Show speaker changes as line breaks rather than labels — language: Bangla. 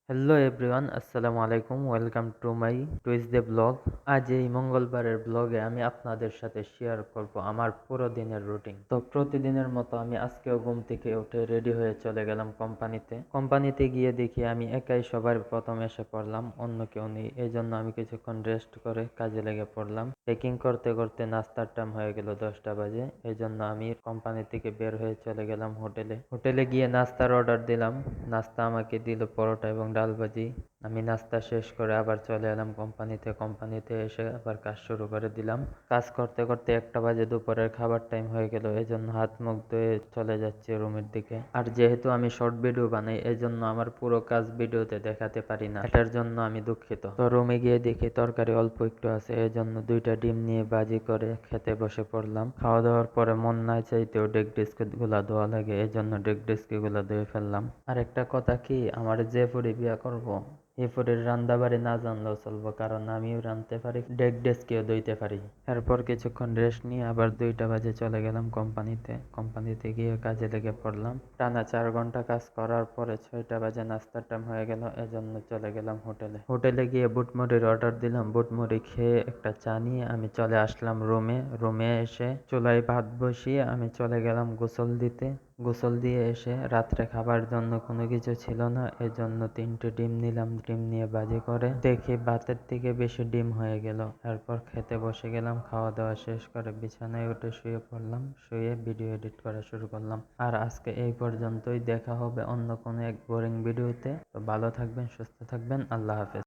হ্যালো এভরিওয়ান, আসসালামু আলাইকুম। Welcome to my Tuesday blog. আজ এই মঙ্গলবারের ব্লগে আমি আপনাদের সাথে শেয়ার করব আমার পুরো দিনের রুটিন। তো প্রতিদিনের মতো আমি আজকেও ঘুম থেকে উঠে রেডি হয়ে চলে গেলাম কোম্পানিতে গিয়ে দেখি আমি একাই সবার প্রথম এসে পড়লাম, অন্য কেউ নেই। এই জন্য আমি কিছুক্ষণ রেস্ট করে কাজে লেগে পড়লাম। চেকিং করতে করতে নাস্তার টাইম হয়ে গেল 10টা বাজে। এই জন্য আমি কোম্পানি থেকে বের হয়ে চলে গেলাম হোটেলে গিয়ে নাস্তার অর্ডার দিলাম। নাস্তা আমাকে দিল পরোটা এবং ডাল ভাজি। আমি নাস্তা শেষ করে আবার চলে এলাম কোম্পানিতে এসে আবার কাজ শুরু করে দিলাম। কাজ করতে করতে 1টা বাজে, দুপুরের খাবার টাইম হয়ে গেল। এজন্য হাত মুখ ধুয়ে চলে যাচ্ছি রুমের দিকে। আর যেহেতু আমি শর্ট ভিডিও বানাই, এজন্য আমার পুরো কাজ ভিডিওতে দেখাতে পারি না, এটার জন্য আমি দুঃখিত। তো রুমে গিয়ে দেখি তরকারি অল্প একটু আছে, এজন্য 2টা ডিম নিয়ে ভাজি করে খেতে বসে পড়লাম। খাওয়া দাওয়ার পরে মন না চাইতেও ডেক ডেস্ক গুলা ধোয়া লাগে, এজন্য ডেক ডেস্ক গুলা ধুয়ে ফেললাম। আর একটা কথা কি, আমার যে পরে বিয়া করব, এই পরের রান্না বাড়ি না জানলেও চলবো, কারণ আমিও রাঁধতে পারি, ডেক ডেস্কেও ধুইতে পারি। এরপর কিছুক্ষণ রেস্ট নিয়ে আবার 2টা বাজে চলে গেলাম কোম্পানিতে গিয়ে কাজে লেগে পড়লাম। টানা 4 ঘন্টা কাজ করার পরে 6টা বাজে নাস্তার টাইম হয়ে গেল, এজন্য চলে গেলাম হোটেলে গিয়ে বুটমুড়ির অর্ডার দিলাম। বুটমুড়ি খেয়ে একটা চা নিয়ে আমি চলে আসলাম রুমে এসে চুলায় ভাত বসিয়ে আমি চলে গেলাম গোসল দিয়ে এসে রাত্রে খাবার জন্য কোনো কিছু ছিল না, এজন্য 3টে ডিম নিলাম। ডিম নিয়ে ভাজি করে দেখি ভাতের থেকে বেশি ডিম হয়ে গেল। এরপর খেতে বসে গেলাম। খাওয়া দাওয়া শেষ করে বিছানায় উঠে শুয়ে পড়লাম। শুয়ে ভিডিও এডিট করা শুরু করলাম। আর আজকে এই পর্যন্তই। দেখা হবে অন্য কোনো এক বোরিং ভিডিওতে। তো ভালো থাকবেন, সুস্থ থাকবেন। আল্লাহ হাফেজ।